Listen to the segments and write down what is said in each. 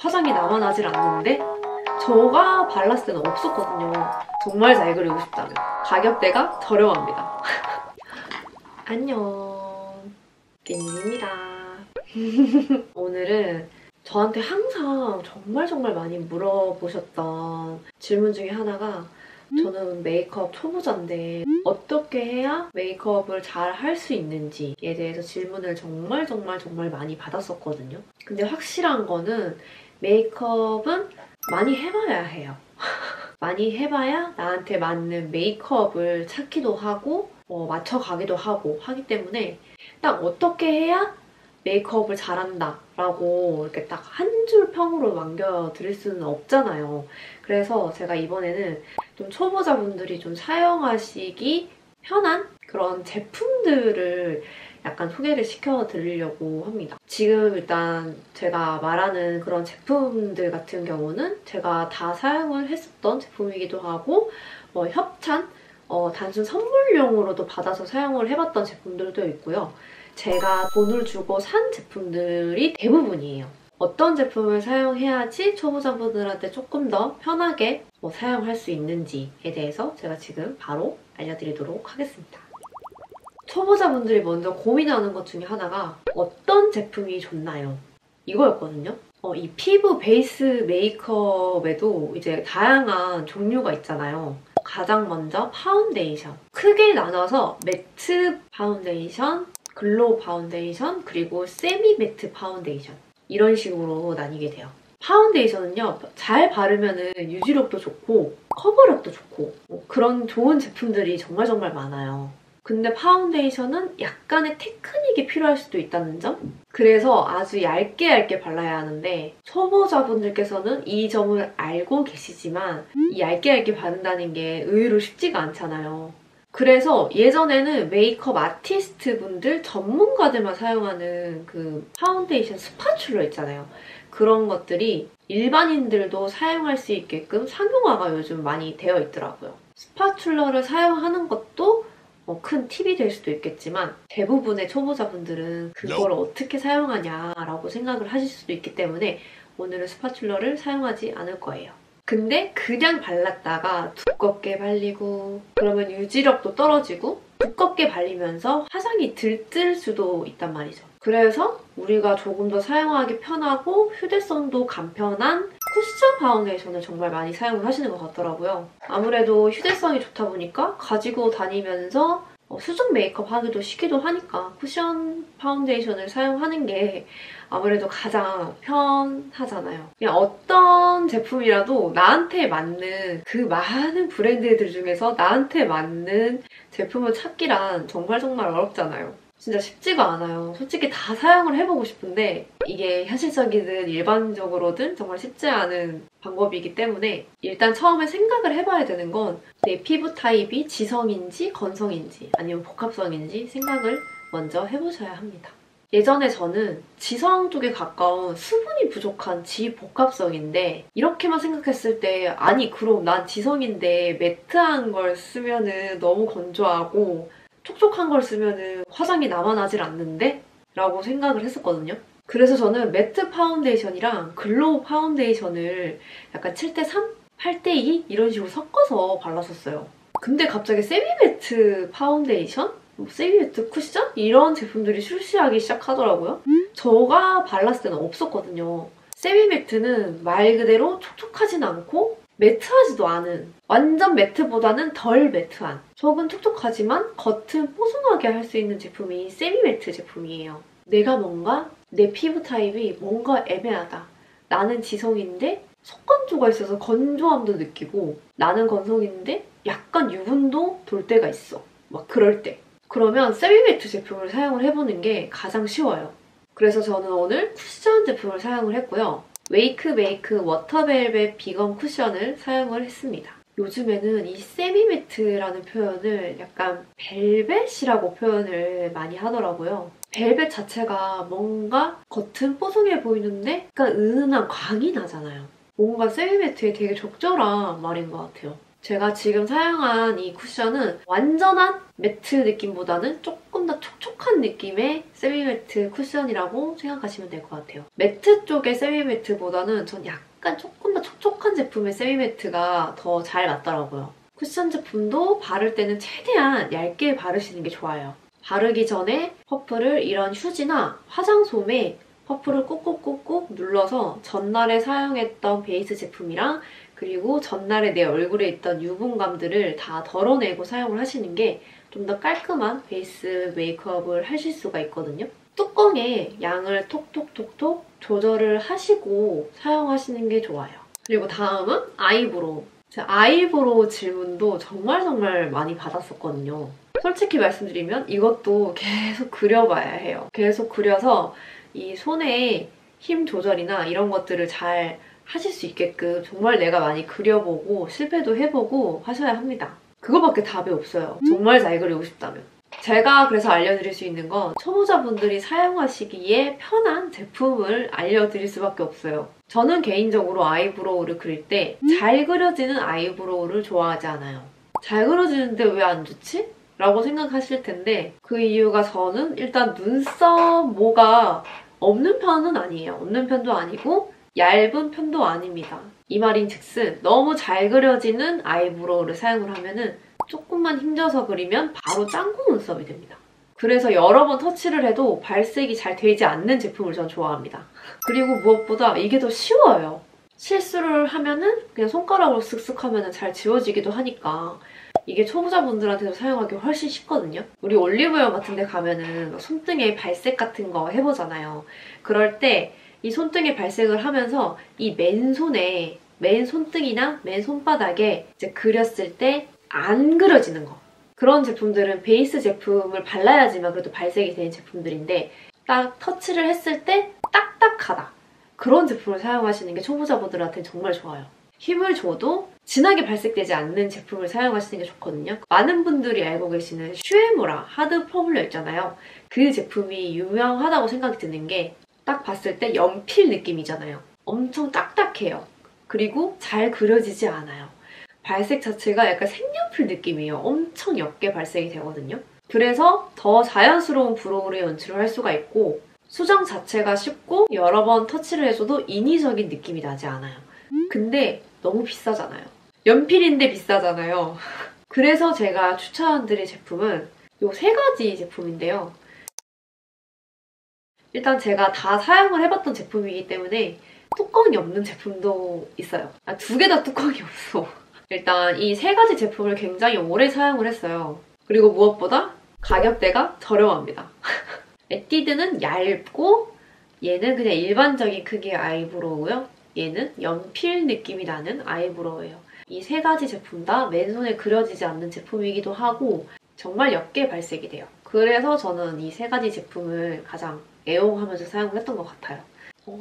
화장이 남아나질 않는데 제가 발랐을 때는 없었거든요. 정말 잘 그리고 싶다면 가격대가 저렴합니다. 안녕, 린입니다. 오늘은 저한테 항상 정말 많이 물어보셨던 질문 중에 하나가, 저는 메이크업 초보자인데 어떻게 해야 메이크업을 잘 할 수 있는지에 대해서 질문을 정말 많이 받았었거든요. 근데 확실한 거는 메이크업은 많이 해봐야 해요. 많이 해봐야 나한테 맞는 메이크업을 찾기도 하고 맞춰가기도 하고 하기 때문에 딱 어떻게 해야 메이크업을 잘한다 라고 이렇게 딱 한 줄 평으로 남겨드릴 수는 없잖아요. 그래서 제가 이번에는 좀 초보자분들이 좀 사용하시기 편한 그런 제품들을 약간 소개를 시켜드리려고 합니다. 지금 일단 제가 말하는 그런 제품들 같은 경우는 제가 다 사용을 했었던 제품이기도 하고 협찬, 단순 선물용으로도 받아서 사용을 해봤던 제품들도 있고요. 제가 돈을 주고 산 제품들이 대부분이에요. 어떤 제품을 사용해야지 초보자분들한테 조금 더 편하게 사용할 수 있는지에 대해서 제가 지금 바로 알려드리도록 하겠습니다. 초보자분들이 먼저 고민하는 것 중에 하나가 어떤 제품이 좋나요? 이거였거든요. 이 피부 베이스 메이크업에도 이제 다양한 종류가 있잖아요. 가장 먼저 파운데이션. 크게 나눠서 매트 파운데이션, 글로우 파운데이션, 그리고 세미 매트 파운데이션, 이런 식으로 나뉘게 돼요. 파운데이션은요, 잘 바르면은 유지력도 좋고 커버력도 좋고 그런 좋은 제품들이 정말 많아요. 근데 파운데이션은 약간의 테크닉이 필요할 수도 있다는 점? 그래서 아주 얇게 발라야 하는데 초보자분들께서는 이 점을 알고 계시지만 이 얇게 바른다는 게 의외로 쉽지가 않잖아요. 그래서 예전에는 메이크업 아티스트 분들, 전문가들만 사용하는 그 파운데이션 스파츌러 있잖아요. 그런 것들이 일반인들도 사용할 수 있게끔 상용화가 요즘 많이 되어 있더라고요. 스파츌러를 사용하는 것도 큰 팁이 될 수도 있겠지만 대부분의 초보자분들은 그걸 어떻게 사용하냐라고 생각을 하실 수도 있기 때문에 오늘은 스파츌러를 사용하지 않을 거예요. 근데 그냥 발랐다가 두껍게 발리고 그러면 유지력도 떨어지고 두껍게 발리면서 화장이 들뜰 수도 있단 말이죠. 그래서 우리가 조금 더 사용하기 편하고 휴대성도 간편한 쿠션 파운데이션을 정말 많이 사용을 하시는 것 같더라고요. 아무래도 휴대성이 좋다 보니까 가지고 다니면서 수중 메이크업 하기도 쉽기도 하니까 쿠션 파운데이션을 사용하는 게 아무래도 가장 편하잖아요. 그냥 어떤 제품이라도 나한테 맞는 그 많은 브랜드들 중에서 나한테 맞는 제품을 찾기란 정말 어렵잖아요. 진짜 쉽지가 않아요. 솔직히 다 사용을 해보고 싶은데 이게 현실적이든 일반적으로든 정말 쉽지 않은 방법이기 때문에 일단 처음에 생각을 해봐야 되는 건 내 피부 타입이 지성인지 건성인지 아니면 복합성인지 생각을 먼저 해보셔야 합니다. 예전에 저는 지성 쪽에 가까운 수분이 부족한 지복합성인데 이렇게만 생각했을 때 아니 그럼 난 지성인데 매트한 걸 쓰면은 너무 건조하고 촉촉한 걸 쓰면은 화장이 남아나질 않는데? 라고 생각을 했었거든요. 그래서 저는 매트 파운데이션이랑 글로우 파운데이션을 약간 7대3? 8대2? 이런 식으로 섞어서 발랐었어요. 근데 갑자기 세미 매트 파운데이션? 세미 매트 쿠션? 이런 제품들이 출시하기 시작하더라고요. 제가 발랐을 때는 없었거든요. 세미 매트는 말 그대로 촉촉하진 않고 매트하지도 않은, 완전 매트보다는 덜 매트한, 속은 촉촉하지만 겉은 뽀송하게 할 수 있는 제품이 세미 매트 제품이에요. 내가 내 피부 타입이 뭔가 애매하다. 나는 지성인데 속건조가 있어서 건조함도 느끼고 나는 건성인데 약간 유분도 돌 때가 있어. 막 그럴 때. 그러면 세미 매트 제품을 사용을 해보는 게 가장 쉬워요. 그래서 저는 오늘 쿠션 제품을 사용을 했고요. 웨이크 메이크 워터벨벳 비건 쿠션을 사용을 했습니다. 요즘에는 이 세미매트라는 표현을 약간 벨벳이라고 표현을 많이 하더라고요. 벨벳 자체가 뭔가 겉은 뽀송해 보이는데 약간 은은한 광이 나잖아요. 뭔가 세미매트에 되게 적절한 말인 것 같아요. 제가 지금 사용한 이 쿠션은 완전한 매트 느낌보다는 조금 더 촉촉한 느낌의 세미매트 쿠션이라고 생각하시면 될 것 같아요. 매트 쪽의 세미매트보다는 전 약간 조금 더 촉촉한 제품의 세미매트가 더 잘 맞더라고요. 쿠션 제품도 바를 때는 최대한 얇게 바르시는 게 좋아요. 바르기 전에 퍼프를 이런 휴지나 화장솜에 퍼프를 꾹꾹꾹꾹 눌러서 전날에 사용했던 베이스 제품이랑 그리고 전날에 내 얼굴에 있던 유분감들을 다 덜어내고 사용을 하시는 게 좀 더 깔끔한 베이스 메이크업을 하실 수가 있거든요. 뚜껑에 양을 톡톡톡톡 조절을 하시고 사용하시는 게 좋아요. 그리고 다음은 아이브로우. 제가 아이브로우 질문도 정말 많이 받았었거든요. 솔직히 말씀드리면 이것도 계속 그려봐야 해요. 계속 그려서 이 손의 힘 조절이나 이런 것들을 잘 하실 수 있게끔 정말 내가 많이 그려보고 실패도 해보고 하셔야 합니다. 그거밖에 답이 없어요. 정말 잘 그리고 싶다면. 제가 그래서 알려드릴 수 있는 건 초보자분들이 사용하시기에 편한 제품을 알려드릴 수밖에 없어요. 저는 개인적으로 아이브로우를 그릴 때 잘 그려지는 아이브로우를 좋아하지 않아요. 잘 그려지는데 왜 안 좋지? 라고 생각하실 텐데 그 이유가 저는 일단 눈썹 모가 없는 편은 아니에요. 없는 편도 아니고 얇은 편도 아닙니다. 이 말인즉슨 너무 잘 그려지는 아이브로우를 사용을 하면은 조금만 힘줘서 그리면 바로 짱구 눈썹이 됩니다. 그래서 여러 번 터치를 해도 발색이 잘 되지 않는 제품을 전 좋아합니다. 그리고 무엇보다 이게 더 쉬워요. 실수를 하면은 그냥 손가락으로 쓱쓱 하면은 잘 지워지기도 하니까 이게 초보자분들한테도 사용하기 훨씬 쉽거든요. 우리 올리브영 같은 데 가면은 손등에 발색 같은 거 해보잖아요. 그럴 때 이 손등에 발색을 하면서 이 맨손에, 맨 손등이나 맨 손바닥에 이제 그렸을 때 안 그려지는 거. 그런 제품들은 베이스 제품을 발라야지만 그래도 발색이 되는 제품들인데 딱 터치를 했을 때 딱딱하다. 그런 제품을 사용하시는 게 초보자분들한테는 정말 좋아요. 힘을 줘도 진하게 발색되지 않는 제품을 사용하시는 게 좋거든요. 많은 분들이 알고 계시는 슈에무라 하드 펌블러 있잖아요. 그 제품이 유명하다고 생각이 드는 게 딱 봤을 때 연필 느낌이잖아요. 엄청 딱딱해요. 그리고 잘 그려지지 않아요. 발색 자체가 약간 색연필 느낌이에요. 엄청 옅게 발색이 되거든요. 그래서 더 자연스러운 브로우를 연출을 할 수가 있고 수정 자체가 쉽고 여러 번 터치를 해줘도 인위적인 느낌이 나지 않아요. 근데 너무 비싸잖아요. 연필인데 비싸잖아요. 그래서 제가 추천드릴 제품은 이 세 가지 제품인데요. 일단 제가 다 사용을 해봤던 제품이기 때문에 뚜껑이 없는 제품도 있어요. 두 개 다 뚜껑이 없어. 일단 이 세 가지 제품을 굉장히 오래 사용을 했어요. 그리고 무엇보다 가격대가 저렴합니다. 에뛰드는 얇고 얘는 그냥 일반적인 크기의 아이브로우고요. 얘는 연필 느낌이 나는 아이브로우예요. 이 세 가지 제품 다 맨손에 그려지지 않는 제품이기도 하고 정말 옅게 발색이 돼요. 그래서 저는 이 세 가지 제품을 가장 애용하면서 사용을 했던 것 같아요.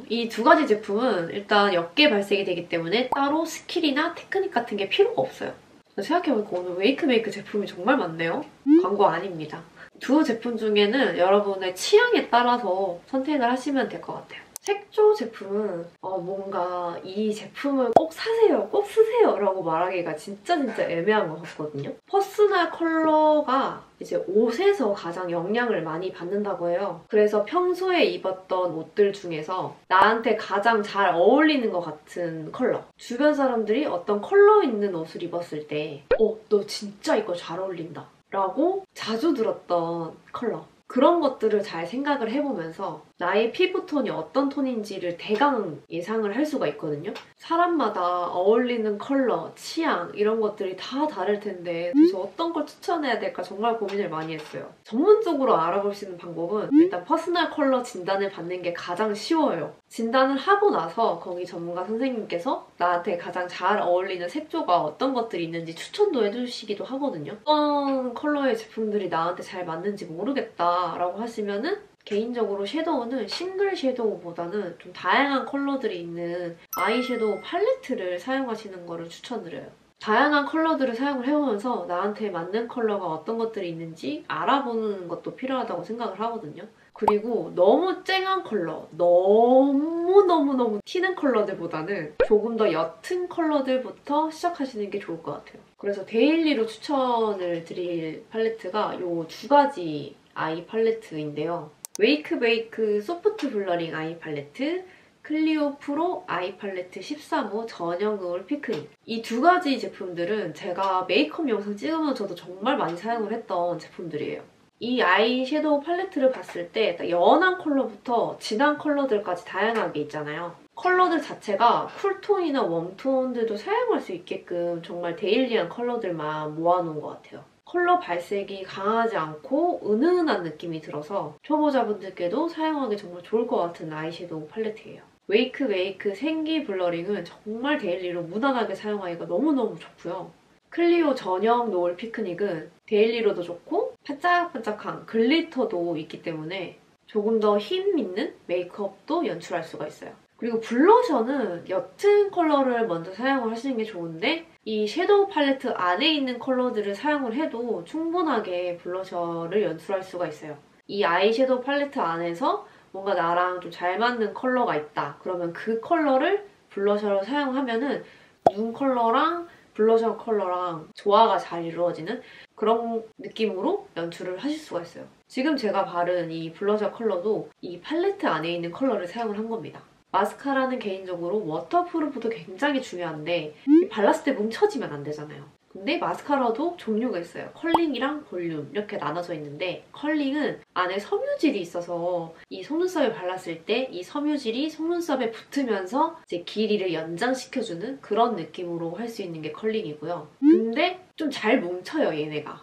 이 두 가지 제품은 일단 옅게 발색이 되기 때문에 따로 스킬이나 테크닉 같은 게 필요가 없어요. 생각해보니까 오늘 웨이크메이크 제품이 정말 많네요. 광고 아닙니다. 두 제품 중에는 여러분의 취향에 따라서 선택을 하시면 될 것 같아요. 색조 제품은 뭔가 이 제품을 꼭 사세요, 꼭 쓰세요 라고 말하기가 진짜 애매한 것 같거든요. 퍼스널 컬러가 이제 옷에서 가장 영향을 많이 받는다고 해요. 그래서 평소에 입었던 옷들 중에서 나한테 가장 잘 어울리는 것 같은 컬러. 주변 사람들이 어떤 컬러 있는 옷을 입었을 때 너 진짜 이거 잘 어울린다 라고 자주 들었던 컬러. 그런 것들을 잘 생각을 해보면서 나의 피부톤이 어떤 톤인지를 대강 예상을 할 수가 있거든요. 사람마다 어울리는 컬러, 취향 이런 것들이 다 다를 텐데 그래서 어떤 걸 추천해야 될까 정말 고민을 많이 했어요. 전문적으로 알아볼 수 있는 방법은 일단 퍼스널 컬러 진단을 받는 게 가장 쉬워요. 진단을 하고 나서 거기 전문가 선생님께서 나한테 가장 잘 어울리는 색조가 어떤 것들이 있는지 추천도 해주시기도 하거든요. 어떤 컬러의 제품들이 나한테 잘 맞는지 모르겠다 라고 하시면은 개인적으로 섀도우는 싱글 섀도우보다는 좀 다양한 컬러들이 있는 아이섀도우 팔레트를 사용하시는 거를 추천드려요. 다양한 컬러들을 사용을 해보면서 나한테 맞는 컬러가 어떤 것들이 있는지 알아보는 것도 필요하다고 생각을 하거든요. 그리고 너무 쨍한 컬러, 너무너무너무 튀는 컬러들보다는 조금 더 옅은 컬러들부터 시작하시는 게 좋을 것 같아요. 그래서 데일리로 추천을 드릴 팔레트가 이 두 가지 아이 팔레트인데요. 웨이크 베이크 소프트 블러링 아이 팔레트, 클리오 프로 아이 팔레트 13호 전형 노을 피크닉. 이 두 가지 제품들은 제가 메이크업 영상 찍으면서 저도 정말 많이 사용을 했던 제품들이에요. 이 아이섀도우 팔레트를 봤을 때 연한 컬러부터 진한 컬러들까지 다양하게 있잖아요. 컬러들 자체가 쿨톤이나 웜톤들도 사용할 수 있게끔 정말 데일리한 컬러들만 모아놓은 것 같아요. 컬러 발색이 강하지 않고 은은한 느낌이 들어서 초보자분들께도 사용하기 정말 좋을 것 같은 아이섀도우 팔레트예요. 웨이크 생기 블러링은 정말 데일리로 무난하게 사용하기가 너무너무 좋고요. 클리오 전용 노을 피크닉은 데일리로도 좋고 반짝반짝한 글리터도 있기 때문에 조금 더 힘 있는 메이크업도 연출할 수가 있어요. 그리고 블러셔는 옅은 컬러를 먼저 사용을 하시는 게 좋은데 이 섀도우 팔레트 안에 있는 컬러들을 사용을 해도 충분하게 블러셔를 연출할 수가 있어요. 이 아이섀도우 팔레트 안에서 뭔가 나랑 좀 잘 맞는 컬러가 있다. 그러면 그 컬러를 블러셔로 사용하면은 눈 컬러랑 블러셔 컬러랑 조화가 잘 이루어지는 그런 느낌으로 연출을 하실 수가 있어요. 지금 제가 바른 이 블러셔 컬러도 이 팔레트 안에 있는 컬러를 사용을 한 겁니다. 마스카라는 개인적으로 워터프루프도 굉장히 중요한데 발랐을 때 뭉쳐지면 안 되잖아요. 근데 마스카라도 종류가 있어요. 컬링이랑 볼륨 이렇게 나눠져 있는데 컬링은 안에 섬유질이 있어서 이 속눈썹에 발랐을 때 이 섬유질이 속눈썹에 붙으면서 이제 길이를 연장시켜주는 그런 느낌으로 할 수 있는 게 컬링이고요. 근데 좀 잘 뭉쳐요, 얘네가.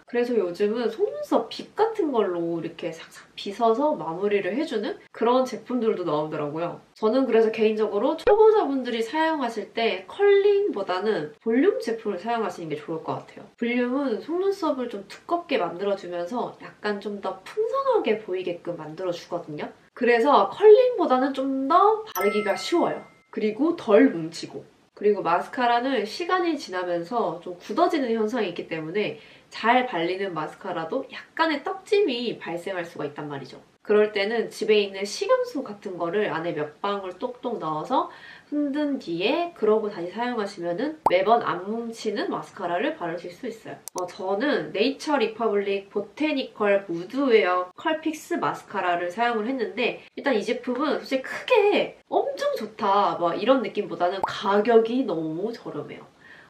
그래서 요즘은 속눈썹 빗 같은 걸로 이렇게 싹싹 빗어서 마무리를 해주는 그런 제품들도 나오더라고요. 저는 그래서 개인적으로 초보자분들이 사용하실 때 컬링보다는 볼륨 제품을 사용하시는 게 좋을 것 같아요. 볼륨은 속눈썹을 좀 두껍게 만들어주면서 약간 좀 더 풍성하게 보이게끔 만들어주거든요. 그래서 컬링보다는 좀 더 바르기가 쉬워요. 그리고 덜 뭉치고. 그리고 마스카라는 시간이 지나면서 좀 굳어지는 현상이 있기 때문에 잘 발리는 마스카라도 약간의 떡짐이 발생할 수가 있단 말이죠. 그럴 때는 집에 있는 식염수 같은 거를 안에 몇 방울 똑똑 넣어서 흔든 뒤에 그러고 다시 사용하시면 매번 안 뭉치는 마스카라를 바르실 수 있어요. 저는 네이처 리퍼블릭 보테니컬 무드웨어 컬픽스 마스카라를 사용을 했는데 일단 이 제품은 솔직히 크게 엄청 좋다 막 이런 느낌보다는 가격이 너무 저렴해요.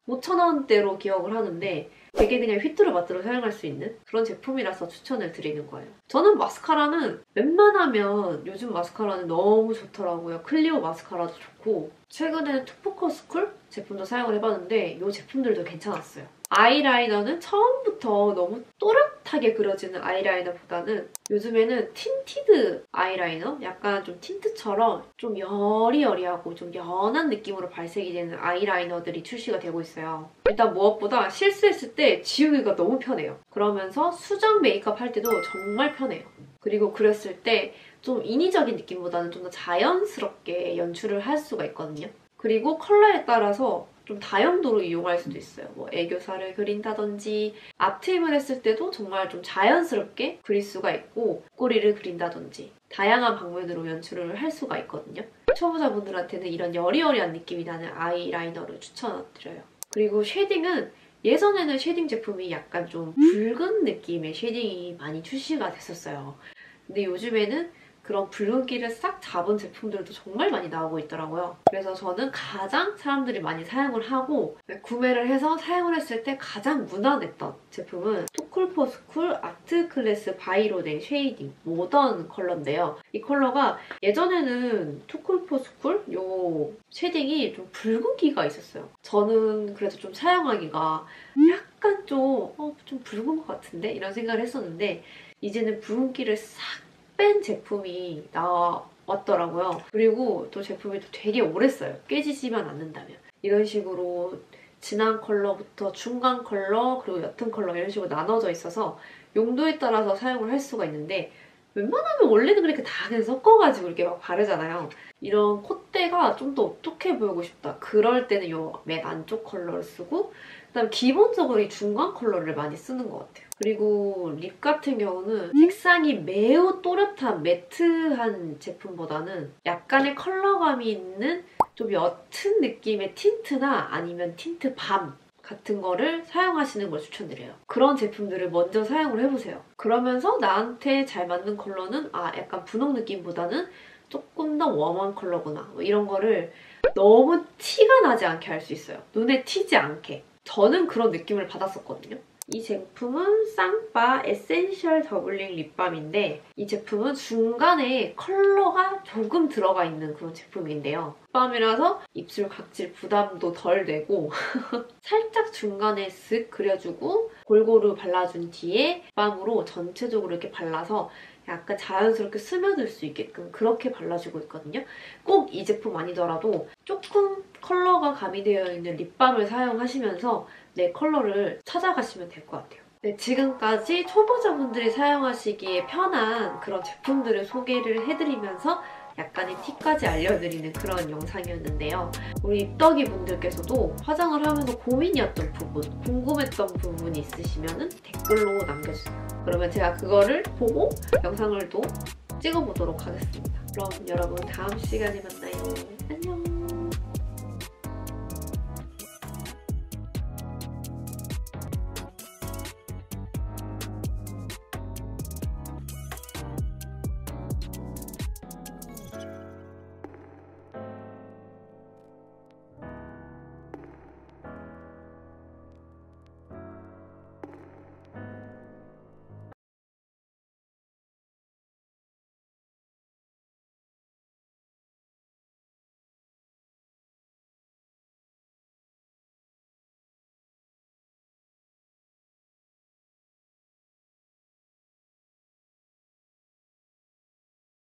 5,000원대로 기억을 하는데 되게 그냥 휘뚜루마뚜루 사용할 수 있는 그런 제품이라서 추천을 드리는 거예요. 저는 마스카라는 웬만하면 요즘 마스카라는 너무 좋더라고요. 클리오 마스카라도 좋고 최근에는 투포커스쿨 제품도 사용을 해봤는데 이 제품들도 괜찮았어요. 아이라이너는 처음부터 너무 또렷하게 그려지는 아이라이너보다는 요즘에는 틴티드 아이라이너? 약간 좀 틴트처럼 좀 여리여리하고 좀 연한 느낌으로 발색이 되는 아이라이너들이 출시가 되고 있어요. 일단 무엇보다 실수했을 때 지우기가 너무 편해요. 그러면서 수정 메이크업 할 때도 정말 편해요. 그리고 그렸을 때 좀 인위적인 느낌보다는 좀 더 자연스럽게 연출을 할 수가 있거든요. 그리고 컬러에 따라서 좀 다용도로 이용할 수도 있어요. 뭐 애교살을 그린다든지 앞트임을 했을 때도 정말 좀 자연스럽게 그릴 수가 있고 꼬리를 그린다든지 다양한 방면으로 연출을 할 수가 있거든요. 초보자분들한테는 이런 여리여리한 느낌이 나는 아이라이너를 추천드려요. 그리고 쉐딩은 예전에는 쉐딩 제품이 약간 좀 붉은 느낌의 쉐딩이 많이 출시가 됐었어요. 근데 요즘에는 그런 붉은기를 싹 잡은 제품들도 정말 많이 나오고 있더라고요. 그래서 저는 가장 사람들이 많이 사용을 하고 구매를 해서 사용을 했을 때 가장 무난했던 제품은 투쿨포스쿨 아트클래스 바이로덴 쉐이딩 모던 컬러인데요. 이 컬러가 예전에는 투쿨포스쿨 요 쉐딩이 좀 붉은기가 있었어요. 저는 그래서 좀 사용하기가 약간 좀 붉은 것 같은데? 이런 생각을 했었는데 이제는 붉은기를 싹 뺀 제품이 나왔더라고요. 그리고 또 제품이 또 되게 오래 써요. 깨지지만 않는다면. 이런 식으로 진한 컬러부터 중간 컬러 그리고 옅은 컬러 이런 식으로 나눠져 있어서 용도에 따라서 사용을 할 수가 있는데 웬만하면 원래는 그렇게 다 그냥 섞어가지고 이렇게 막 바르잖아요. 이런 콧대가 좀 더 어떻게 보이고 싶다. 그럴 때는 이 맨 안쪽 컬러를 쓰고 그다음에 기본적으로 이 중간 컬러를 많이 쓰는 것 같아요. 그리고 립 같은 경우는 색상이 매우 또렷한 매트한 제품보다는 약간의 컬러감이 있는 좀 옅은 느낌의 틴트나 아니면 틴트 밤 같은 거를 사용하시는 걸 추천드려요. 그런 제품들을 먼저 사용을 해보세요. 그러면서 나한테 잘 맞는 컬러는 약간 분홍 느낌보다는 조금 더 웜한 컬러구나 뭐 이런 거를 너무 티가 나지 않게 할 수 있어요. 눈에 튀지 않게. 저는 그런 느낌을 받았었거든요. 이 제품은 쌍바 에센셜 더블링 립밤인데 이 제품은 중간에 컬러가 조금 들어가 있는 그런 제품인데요. 립밤이라서 입술 각질 부담도 덜 되고 살짝 중간에 쓱 그려주고 골고루 발라준 뒤에 립밤으로 전체적으로 이렇게 발라서 약간 자연스럽게 스며들 수 있게끔 그렇게 발라주고 있거든요. 꼭 이 제품 아니더라도 조금 컬러가 가미되어 있는 립밤을 사용하시면서 내 컬러를 찾아가시면 될 것 같아요. 네, 지금까지 초보자분들이 사용하시기에 편한 그런 제품들을 소개를 해드리면서 약간의 팁까지 알려드리는 그런 영상이었는데요. 우리 입덕이 분들께서도 화장을 하면서 고민이었던 부분, 궁금했던 부분이 있으시면 댓글로 남겨주세요. 그러면 제가 그거를 보고 영상을 또 찍어보도록 하겠습니다. 그럼 여러분 다음 시간에 만나요.